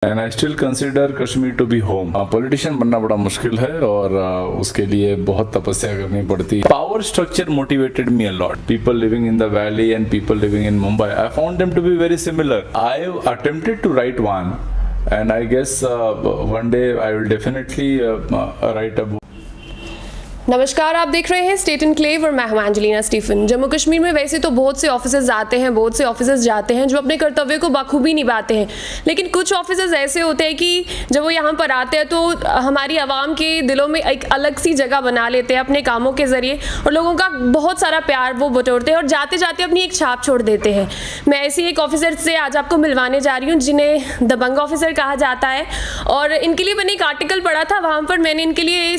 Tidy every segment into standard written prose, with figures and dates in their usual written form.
And I still consider Kashmir to be home. Politician बनना बड़ा मुश्किल है और उसके लिए बहुत तपस्या करनी पड़ती है। Power structure motivated me a lot. People living in the valley and people living in Mumbai, I found them to be very similar. I attempted to write one and I guess one day I will definitely write a book. नमस्कार, आप देख रहे हैं state enclave और मैं हूं Angelina Stephen. Jammu Kashmir में वैसे तो बहुत से ऑफिसर्स आते हैं, बहुत से ऑफिसर्स जाते हैं जो अपने कर्तव्य को बखूबी निभाते हैं, लेकिन कुछ ऑफिसर्स ऐसे होते हैं कि जब वो यहाँ पर आते हैं तो हमारी आवाम के दिलों में एक अलग सी जगह बना लेते हैं अपने कामों के ज़रिए और लोगों का बहुत सारा प्यार वो बटोरते हैं और जाते जाते अपनी एक छाप छोड़ देते हैं। मैं ऐसी एक ऑफिसर से आज आपको मिलवाने जा रही हूँ जिन्हें दबंग ऑफिसर कहा जाता है और इनके लिए मैंने एक आर्टिकल पढ़ा था, वहाँ पर मैंने इनके लिए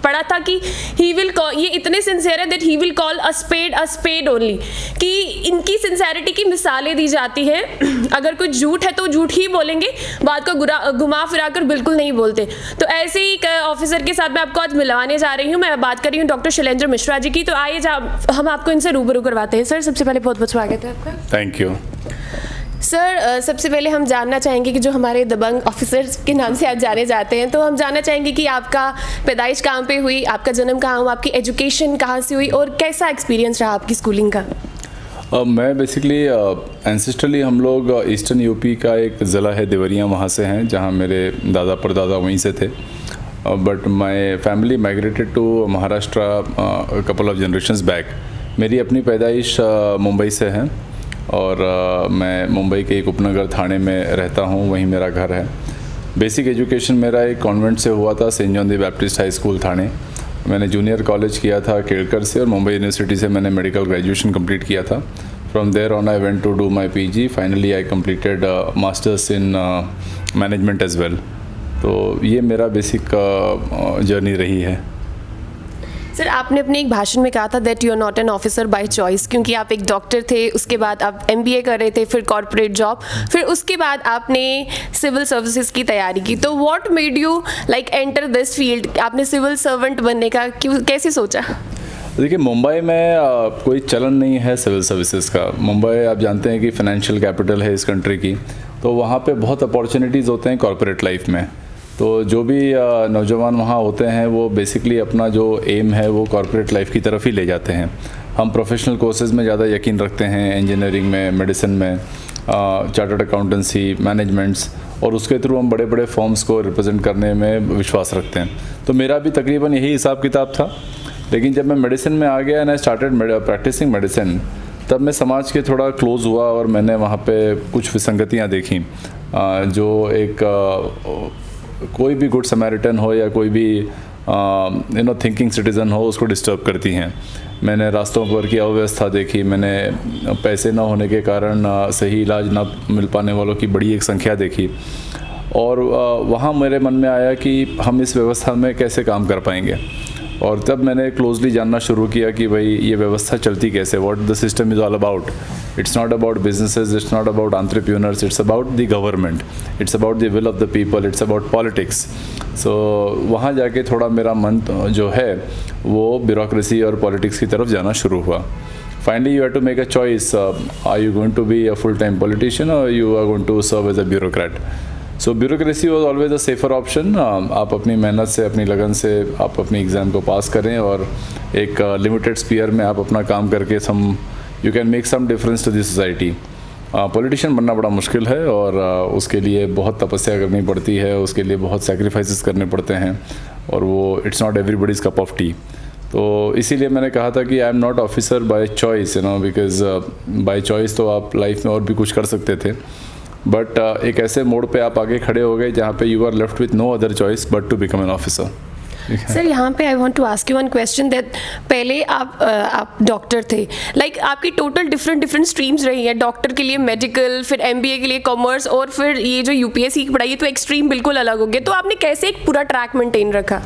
पढ़ा था कि he will call, ये इतने सिंसियर है that he will call a spade only, कि इनकी सिंसियरिटी की मिसालें दी जाती हैं। अगर कुछ झूठ है तो झूठ ही बोलेंगे, बात को घुमा फिरा कर बिल्कुल नहीं बोलते। तो ऐसे ही ऑफिसर के साथ मैं आपको आज मिलवाने जा रही हूँ। मैं बात कर रही हूँ डॉक्टर शैलेंद्र मिश्रा जी की। तो आइए हम आपको इनसे रूबरू करवाते हैं। सर, सबसे पहले बहुत बहुत स्वागत है आपका। थैंक यू सर, सबसे पहले हम जानना चाहेंगे कि जो हमारे दबंग ऑफिसर्स के नाम से आप जाने जाते हैं, तो हम जानना चाहेंगे कि आपका पैदाइश कहाँ पे हुई, आपका जन्म कहाँ हुआ, आपकी एजुकेशन कहाँ से हुई और कैसा एक्सपीरियंस रहा आपकी स्कूलिंग का। मैं बेसिकली एंसेस्ट्रली हम लोग ईस्टर्न यूपी का एक ज़िला है देवरिया, वहाँ से हैं जहाँ मेरे दादा परदादा वहीं से थे। But my family migrated to Maharashtra couple of generations back. मेरी अपनी पैदाइश मुंबई से है और मैं मुंबई के एक उपनगर थाने में रहता हूँ, वहीं मेरा घर है। बेसिक एजुकेशन मेरा एक कॉन्वेंट से हुआ था, Saint John the Baptist high school Thane. मैंने जूनियर कॉलेज किया था केड़कर से और मुंबई यूनिवर्सिटी से मैंने मेडिकल ग्रेजुएशन कंप्लीट किया था। From there on I went to do my PG. Finally I completed masters in management as well. तो ये मेरा बेसिक जर्नी रही है। सर, आपने अपने एक भाषण में कहा था that you are not an officer by choice, क्योंकि आप एक डॉक्टर थे, उसके बाद आप MBA कर रहे थे, फिर कॉर्पोरेट जॉब, फिर उसके बाद आपने सिविल सर्विसेज की तैयारी की। तो what made you like enter this field? आपने सिविल सर्वेंट बनने का कैसे सोचा? देखिए, मुंबई में कोई चलन नहीं है सिविल सर्विसेज का। मुंबई आप जानते हैं कि फाइनेंशियल कैपिटल है इस कंट्री की, तो वहाँ पे बहुत अपॉर्चुनिटीज़ होते हैं कॉर्पोरेट लाइफ में। तो जो भी नौजवान वहाँ होते हैं वो बेसिकली अपना जो एम है वो कॉर्पोरेट लाइफ की तरफ ही ले जाते हैं। हम प्रोफेशनल कोर्सेज में ज़्यादा यकीन रखते हैं, इंजीनियरिंग में, मेडिसिन में, चार्टर्ड अकाउंटेंसी, मैनेजमेंट्स, और उसके थ्रू हम बड़े बड़े फॉर्म्स को रिप्रेजेंट करने में विश्वास रखते हैं। तो मेरा भी तकरीबन यही हिसाब किताब था। लेकिन जब मैं मेडिसिन में आ गया and I started practising medicine, तब मैं समाज के थोड़ा क्लोज हुआ और मैंने वहाँ पे कुछ विसंगतियाँ देखी जो एक कोई भी गुड समैरिटन हो या कोई भी थिंकिंग सिटीज़न हो उसको डिस्टर्ब करती हैं। मैंने रास्तों पर की अव्यवस्था देखी, मैंने पैसे ना होने के कारण सही इलाज ना मिल पाने वालों की बड़ी एक संख्या देखी और वहाँ मेरे मन में आया कि हम इस व्यवस्था में कैसे काम कर पाएंगे। और तब मैंने क्लोजली जानना शुरू किया कि भाई ये व्यवस्था चलती कैसे, what the system is all about. It's not about businesses, it's not about entrepreneurs, it's about the government, it's about the will of the people, it's about politics. So वहाँ जाके थोड़ा मेरा मन जो है वो ब्यूरोक्रेसी और पॉलिटिक्स की तरफ जाना शुरू हुआ। Finally you have to make a choice, are you going to be a full time politician और you are going to serve as a bureaucrat. So bureaucracy was always a safer option. आप अपनी मेहनत से, अपनी लगन से आप अपनी एग्ज़ाम को पास करें और एक लिमिटेड स्पीयर में आप अपना काम करके you can make some difference to the society. Politician बनना बड़ा मुश्किल है और उसके लिए बहुत तपस्या करनी पड़ती है, उसके लिए बहुत सैक्रिफाइसेस करने पड़ते हैं और वो it's not everybody's cup of T. तो इसीलिए मैंने कहा था कि I am not officer by choice, because by choice तो आप लाइफ में और भी कुछ कर सकते थे, बट एक ऐसे मोड़ पे आप आगे खड़े हो गए जहाँ पे you are left with no other choice but to become an officer. Sir, यहाँ पे I want to ask you one question that पहले आप डॉक्टर थे, लाइक आपकी टोटल डिफरेंट स्ट्रीम्स रही हैं। डॉक्टर के लिए मेडिकल, फिर MBA के लिए कॉमर्स और फिर ये जो UPSC की पढ़ाई है, तो एक्सट्रीम बिल्कुल अलग हो गया। तो आपने कैसे एक पूरा ट्रैक मेंटेन रखा?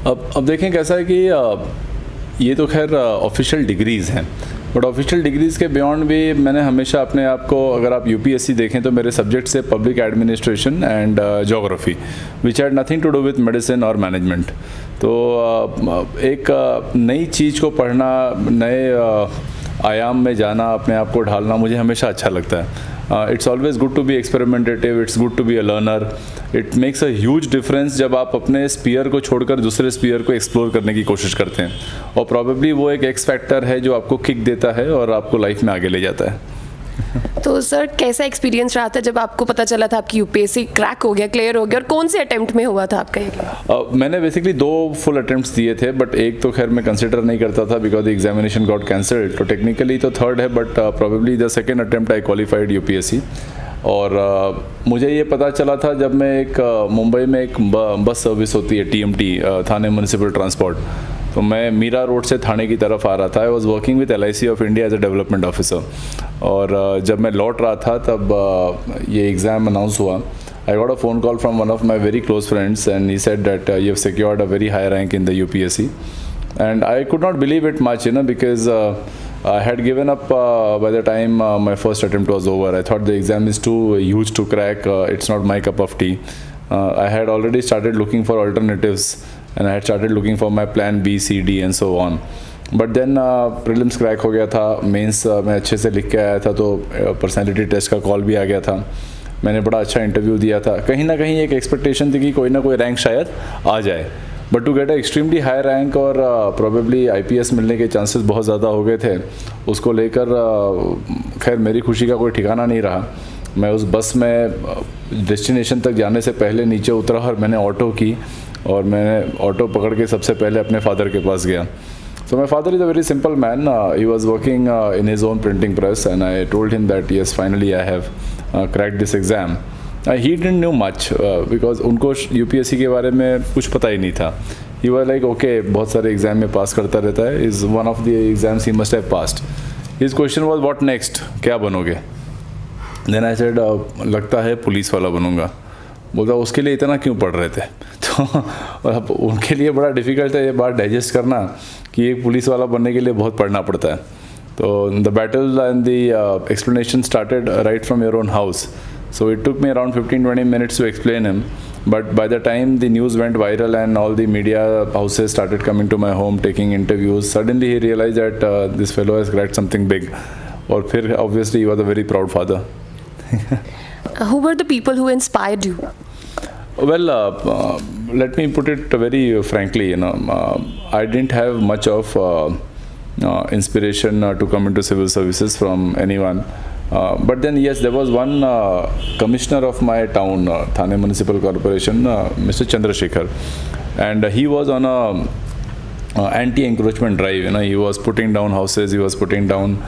अब देखें कैसा है कि ये तो खैर ऑफिशियल डिग्रीज़ हैं, बट ऑफिशियल डिग्रीज़ के बियॉन्ड भी मैंने हमेशा अपने आप को, अगर आप UPSC देखें तो मेरे सब्जेक्ट्स है public administration and geography, which had nothing to do with medicine और मैनेजमेंट। तो एक नई चीज़ को पढ़ना, नए आयाम में जाना, अपने आप को ढालना मुझे हमेशा अच्छा लगता है। It's always good to be experimentative, it's good to be a learner. It makes a huge difference जब आप अपने स्पीयर को छोड़कर दूसरे स्पीयर को एक्सप्लोर करने की कोशिश करते हैं, और प्रॉबेबली वो एक एक्स फैक्टर है जो आपको किक देता है और आपको लाइफ में आगे ले जाता है. तो सर कैसा एक्सपीरियंस रहा था जब आपको पता चला था आपकी यूपीएससी क्रैक हो गया, क्लियर हो गया, और कौन से अटेम्प्ट में हुआ था आपका ये? मैंने बेसिकली 2 फुल अटेम्प्ट्स दिए थे, बट एक तो खैर मैं कंसिडर नहीं करता था because the examination got cancelled. तो टेक्निकली तो 3rd है, but probably the second attempt I qualified UPSC. और मुझे ये पता चला था जब मैं एक मुंबई में एक बस सर्विस होती है TMT, थाने म्यूनिसिपल ट्रांसपोर्ट. तो मैं मीरा रोड से थाने की तरफ आ रहा था. I was working with LIC of India as a development officer. और जब मैं लौट रहा था तब ये एग्ज़ाम अनाउंस हुआ. I got a phone call from one of my very close friends and he said that you have secured a very high rank in the UPSC. And I could not believe it much, because I had given up by the time my first attempt was over. I thought the exam is too huge to crack. It's not my cup of tea. I had already started looking for alternatives, and I had started looking for my plan B, C, D and so on. But then prelims crack हो गया था, mains मैं अच्छे से लिख के आया था, तो personality test का कॉल भी आ गया था. मैंने बड़ा अच्छा इंटरव्यू दिया था. कहीं ना कहीं एक एक्सपेक्टेशन थी कि कोई ना कोई रैंक शायद आ जाए, but to get a extremely high rank और प्रोबेबली IPS मिलने के चांसेस बहुत ज़्यादा हो गए थे. उसको लेकर खैर मेरी खुशी का कोई ठिकाना नहीं रहा. मैं उस बस में डेस्टिनेशन तक जाने से पहले नीचे उतरा और मैंने ऑटो की, और मैंने ऑटो पकड़ के सबसे पहले अपने फादर के पास गया. So my father is a very simple man. He was working in his own printing press, and I told him that yes, finally I have cracked this exam. He didn't know much because उनको UPSC के बारे में कुछ पता ही नहीं था. He was like, okay, बहुत सारे एग्जाम में पास करता रहता है. Is one of the exams he must have passed. His question was, what next? क्या बनोगे? Then I said, लगता है पुलिस वाला बनूंगा. बोलता उसके लिए इतना क्यों पढ़ रहे थे? तो और उनके लिए बड़ा डिफ़िकल्ट है ये बात डाइजेस्ट करना कि एक पुलिस वाला बनने के लिए बहुत पढ़ना पड़ता है. तो the battle and the explanation started right from your own house. So it took me around 15-20 minutes to explain him, but by the time the news went viral and all the media houses started coming to my home taking interviews, suddenly he realized that this fellow has cracked something big. और फिर obviously he was a very proud father. Who were the people who inspired you? Well, let me put it very frankly, I didn't have much of inspiration to come into civil services from anyone. But then yes, there was one commissioner of my town, Thane Municipal Corporation, Mr. Chandrasekhar, and he was on a anti-encroachment drive. He was putting down houses, he was putting down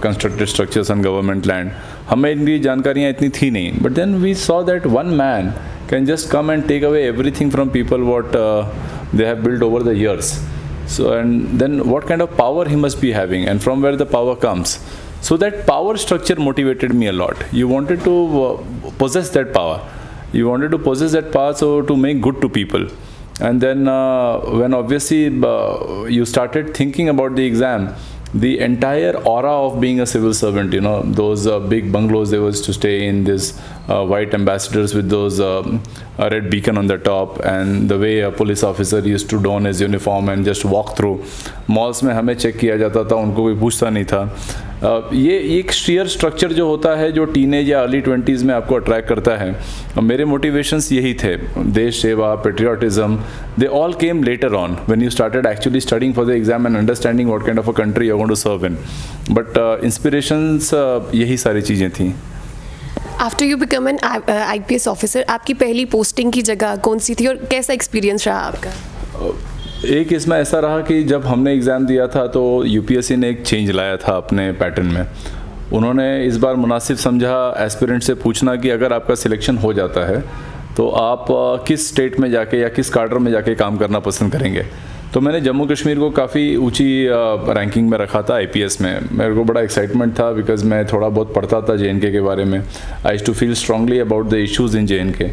constructed structures on government land. हमें इनकी जानकारियाँ इतनी थी नहीं, but then we saw that one man can just come and take away everything from people what they have built over the years. So and then what kind of power he must be having, and from where the power comes. So that power structure motivated me a lot. You wanted to possess that power. You wanted to possess that power so to make good to people. And then when obviously you started thinking about the exam, the entire aura of being a civil servant, those big bungalows they used to stay in, this white ambassadors with those red beacon on the top, and the way a police officer used to don his uniform and just walk through malls में हमें check किया जाता था, उनको कोई पूछता नहीं था. ये एक शेयर स्ट्रक्चर जो होता है जो टीनेज या अर्ली 20s में आपको अट्रैक्ट करता है. मेरे मोटिवेशंस यही थे, देश सेवा, patriotism. They all came later on when you started actually studying for the exam and understanding what kind of a country you are going to serve in. But inspirations यही सारी चीज़ें थी. After you become an IPS officer, आपकी पहली posting की जगह कौन सी थी और कैसा एक्सपीरियंस रहा आपका? एक इसमें ऐसा रहा कि जब हमने एग्ज़ाम दिया था तो UPSC ने एक चेंज लाया था अपने पैटर्न में. उन्होंने इस बार मुनासिब समझा एस्पिरेंट से पूछना कि अगर आपका सिलेक्शन हो जाता है तो आप किस स्टेट में जाके या किस कार्डर में जाके काम करना पसंद करेंगे. तो मैंने जम्मू कश्मीर को काफ़ी ऊंची रैंकिंग में रखा था IPS में. मेरे को बड़ा एक्साइटमेंट था बिकॉज मैं थोड़ा बहुत पढ़ता था JNK के बारे में. I used to feel strongly about the issues in JNK.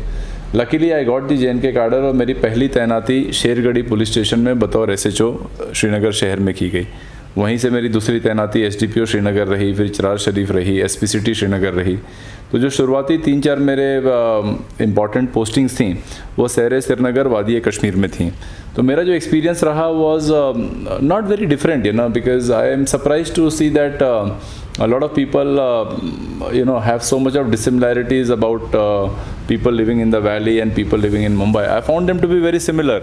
Luckily I got the JNK cadre और मेरी पहली तैनाती शेरगढ़ी पुलिस स्टेशन में बतौर SHO श्रीनगर शहर में की गई. वहीं से मेरी दूसरी तैनाती SDPO श्रीनगर रही, फिर चिरार शरीफ रही, SPCT श्रीनगर रही। तो जो शुरुआती 3-4 मेरे इम्पॉर्टेंट पोस्टिंग्स थी वो शहर श्रीनगर वादी कश्मीर में थी। तो मेरा जो एक्सपीरियंस रहा was not very different, because I am surprise to see that a lot of people have so much of dissimilarities about people living in the valley and people living in Mumbai. I found them to be very similar.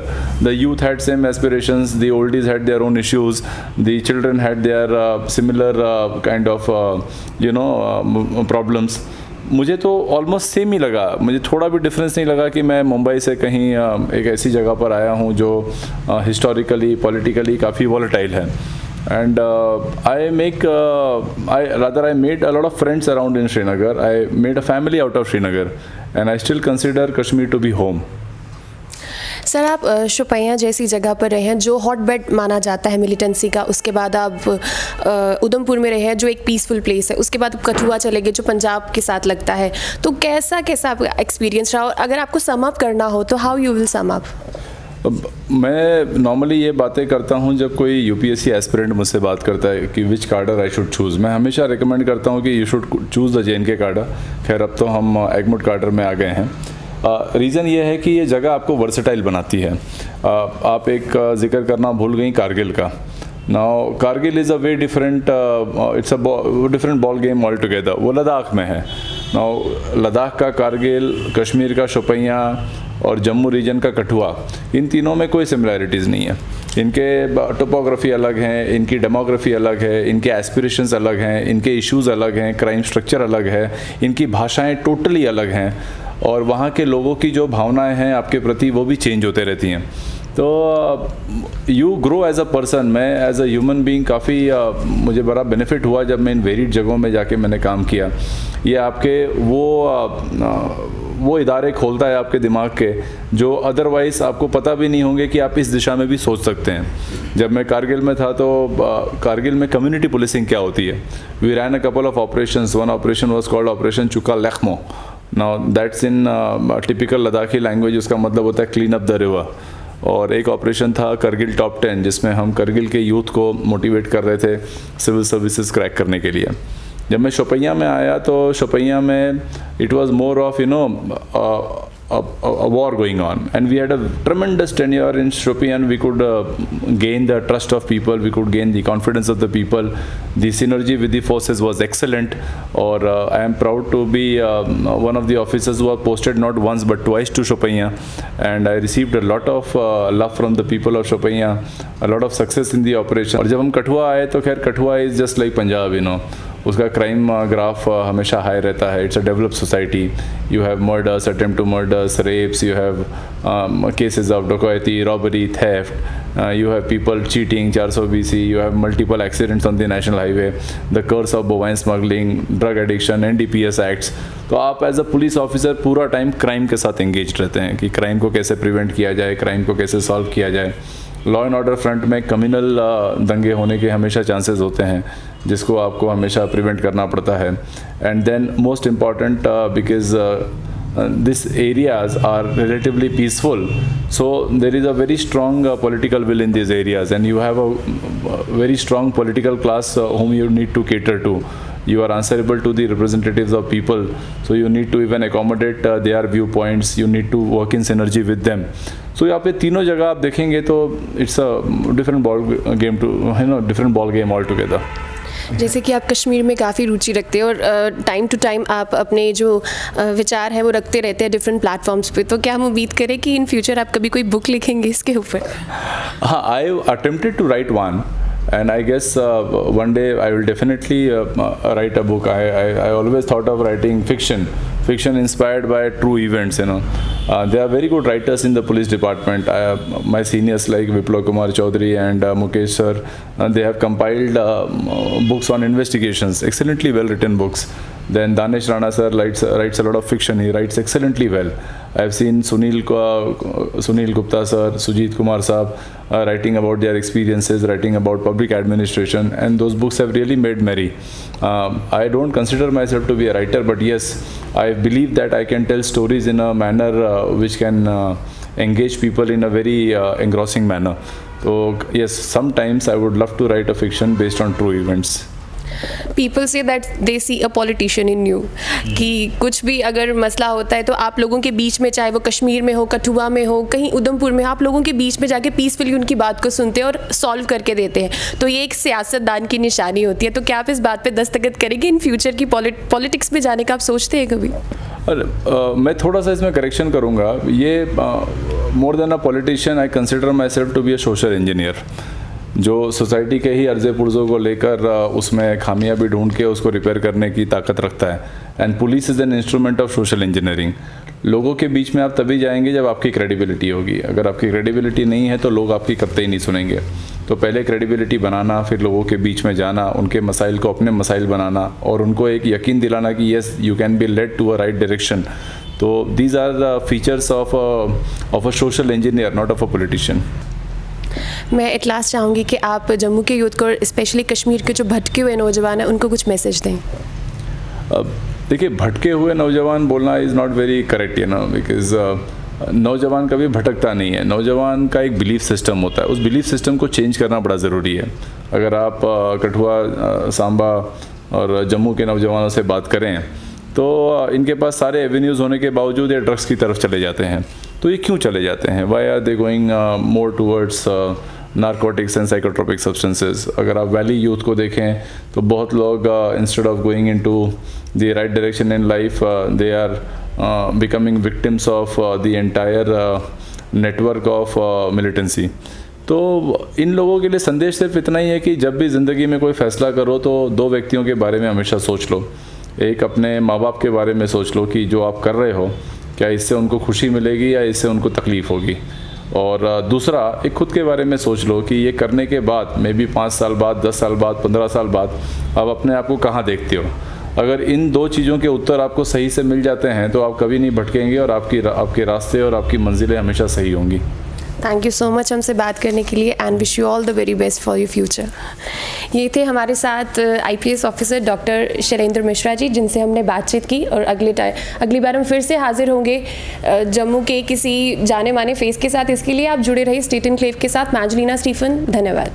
The youth had same aspirations, the oldies had their own issues, the children had their similar kind of problems. मुझे तो almost same ही लगा, मुझे थोड़ा भी difference नहीं लगा कि मैं मुंबई से कहीं एक ऐसी जगह पर आया हूँ जो हिस्टोरिकली पॉलिटिकली काफ़ी वॉलेटाइल है। And I made a lot of friends around in Srinagar. I made a family out of Srinagar, and I still consider Kashmir to be home. Sir, आप शोपियां जैसी जगह पर रहे हैं जो हॉट बेड माना जाता है मिलिटेंसी का, उसके बाद आप उधमपुर में रहे हैं जो एक पीसफुल प्लेस है, उसके बाद आप कठुआ चले गए जो पंजाब के साथ लगता है। तो कैसा आपका एक्सपीरियंस रहा, और अगर आपको सम अप करना हो तो how you will sum up? मैं नॉर्मली ये बातें करता हूँ जब कोई UPSC एस्पिरेंट मुझसे बात करता है कि विच कार्डर आई शुड चूज़। मैं हमेशा रिकमेंड करता हूँ कि you should choose the JNK कार्डर। खैर अब तो हम एगमोड कार्डर में आ गए हैं। रीज़न ये है कि ये जगह आपको वर्सेटाइल बनाती है। आप एक जिक्र करना भूल गई कारगिल का। Now Kargil is a way different, it's a different ball game all together. वो लद्दाख में है। नाउ लद्दाख का कारगिल, कश्मीर का शोपियां और जम्मू रीजन का कठुआ, इन तीनों में कोई सिमिलैरिटीज़ नहीं है। इनके टोपोग्राफी अलग हैं, इनकी डेमोग्राफी अलग है, इनके एस्पिरेशंस अलग हैं, इनके इश्यूज़ अलग हैं, क्राइम स्ट्रक्चर अलग है, इनकी भाषाएं टोटली अलग हैं, और वहाँ के लोगों की जो भावनाएं हैं आपके प्रति वो भी चेंज होते रहती हैं। तो you grow as a person. मैं एज अ ह्यूमन बीइंग काफ़ी मुझे बड़ा बेनिफिट हुआ जब मैं इन वेरिड जगहों में जाके मैंने काम किया। ये आपके वो इदारे खोलता है आपके दिमाग के जो अदरवाइज़ आपको पता भी नहीं होंगे कि आप इस दिशा में भी सोच सकते हैं। जब मैं कारगिल में था तो कारगिल में कम्युनिटी पुलिसिंग क्या होती है। We ran a couple of operations. One operation was called operation Chuka Lakhmo. Now that's in typical Ladakhi language, उसका मतलब होता है क्लीन अप द रिवर। और एक ऑपरेशन था करगिल टॉप 10 जिसमें हम करगिल के यूथ को मोटिवेट कर रहे थे सिविल सर्विसेज क्रैक करने के लिए। जब मैं शोपियां में आया तो शोपियां में it was more of a war going on, and we had a tremendous tenure in Shopian. We could gain the trust of people, we could gain the confidence of the people. The synergy with the forces was excellent, or I am proud to be one of the officers who are posted not once but twice to Shopian, and I received a lot of love from the people of Shopian, a lot of success in the operation. और जब हम कठुआ आए तो खैर Kathua is just like Punjab, उसका crime graph हमेशा high रहता है। It's a developed society. You have murders, attempt to murders, rapes, you have cases of डकैती, robbery, theft, you have people cheating, 420, you have multiple accidents on the national highway, the curse of bovine smuggling, drug addiction, NDPS acts। तो आप as a police officer पूरा time crime के साथ engage रहते हैं कि crime को कैसे प्रिवेंट किया जाए, क्राइम को कैसे सॉल्व किया जाए। लॉ एंड ऑर्डर फ्रंट में कम्युनल दंगे होने के हमेशा चांसेस होते हैं जिसको आपको हमेशा प्रिवेंट करना पड़ता है। And then most important because these areas are relatively peaceful, so there is a very strong political will in these areas, and you have a very strong political class whom you need to cater to. You are answerable to the representatives of people, so you need to even accommodate their viewpoints. You need to work in synergy with them. So यहाँ पे तीनों जगह आप देखेंगे तो it's a different ball game altogether. जैसे कि आप कश्मीर में काफ़ी रुचि रखते हैं और टाइम टू टाइम आप अपने जो विचार हैं वो रखते रहते हैं डिफरेंट प्लेटफॉर्म्स पे, तो क्या हम उम्मीद करें कि इन फ्यूचर आप कभी कोई बुक लिखेंगे इसके ऊपर? हाँ, I attempted to write one, and I guess one day I will definitely write a book. I always thought of writing fiction inspired by true events. There are very good writers in the police department. My seniors like Viplav Kumar Chaudhary and Mukesh sir, they have compiled books on investigations, excellently well written books. Then Danesh Rana sir writes a lot of fiction. He writes excellently well. I have seen Sunil Gupta sir, Sujit Kumar saab writing about their experiences, writing about public administration, and those books have really made merry. I don't consider myself to be a writer, but yes, I believe that I can tell stories in a manner which can engage people in a very engrossing manner. So yes, sometimes I would love to write a fiction based on true events. People say that they see a politician in you, कि कुछ भी अगर मसला होता है तो आप लोगों के बीच में, चाहे वो कश्मीर में हो, कठुआ में हो, कहीं उधमपुर में, आप लोगों के बीच में जाके पीसफुली उनकी बात को सुनते हैं और सॉल्व करके देते हैं। तो ये एक सियासतदान की निशानी होती है। तो क्या आप इस बात पे दस्तखत करेंगे इन फ्यूचर की पॉलिटिक्स में जाने का आप सोचते हैं कभी? मैं थोड़ा सा इसमें करेक्शन करूँगा। ये more than a politician I consider myself to be a social engineer, जो सोसाइटी के ही अर्ज़े पुर्ज़ों को लेकर उसमें खामियां भी ढूंढ के उसको रिपेयर करने की ताकत रखता है। And police is an instrument of social engineering. लोगों के बीच में आप तभी जाएंगे जब आपकी क्रेडिबिलिटी होगी। अगर आपकी क्रेडिबिलिटी नहीं है तो लोग आपकी कतई नहीं सुनेंगे। तो पहले क्रेडिबिलिटी बनाना, फिर लोगों के बीच में जाना, उनके मसाइल को अपने मसाइल बनाना और उनको एक यकीन दिलाना कि yes you can be led to a right direction. तो these are the features of a social engineer, not of a politician. मैं एट लास्ट चाहूँगी कि आप जम्मू के यूथ को और स्पेशली कश्मीर के जो भटके हुए नौजवान हैं उनको कुछ मैसेज दें। देखिए, भटके हुए नौजवान बोलना is not very correct, because नौजवान कभी भटकता नहीं है। नौजवान का एक बिलीफ सिस्टम होता है, उस बिलीफ सिस्टम को चेंज करना बड़ा ज़रूरी है। अगर आप कठुआ, सांबा और जम्मू के नौजवानों से बात करें तो इनके पास सारे एवेन्यूज़ होने के बावजूद ये ड्रग्स की तरफ चले जाते हैं। तो ये क्यों चले जाते हैं? Why are they going more towards narcotics and psychotropic substances? अगर आप वैली यूथ को देखें तो बहुत लोग instead of going into the right direction in life, they are becoming victims of the entire network of militancy. तो इन लोगों के लिए संदेश सिर्फ इतना ही है कि जब भी ज़िंदगी में कोई फ़ैसला करो तो दो व्यक्तियों के बारे में हमेशा सोच लो। एक अपने माँ बाप के बारे में सोच लो कि जो आप कर रहे हो क्या इससे उनको खुशी मिलेगी या इससे उनको तकलीफ़ होगी। और दूसरा, एक खुद के बारे में सोच लो कि ये करने के बाद मे बी 5 साल बाद, 10 साल बाद, 15 साल बाद आप अपने आप को कहाँ देखते हो। अगर इन दो चीज़ों के उत्तर आपको सही से मिल जाते हैं तो आप कभी नहीं भटकेंगे और आपके रास्ते और आपकी मंजिलें हमेशा सही होंगी। थैंक यू सो मच हमसे बात करने के लिए and wish you all the very best for your future. ये थे हमारे साथ IPS officer doctor Shailendra Mishra ji, जिनसे हमने बातचीत की। और अगली बार हम फिर से हाजिर होंगे जम्मू के किसी जाने माने फेस के साथ। इसके लिए आप जुड़े रहिए स्टेट एनक्लेव के साथ। मैं एंजेलिना स्टीफन, धन्यवाद।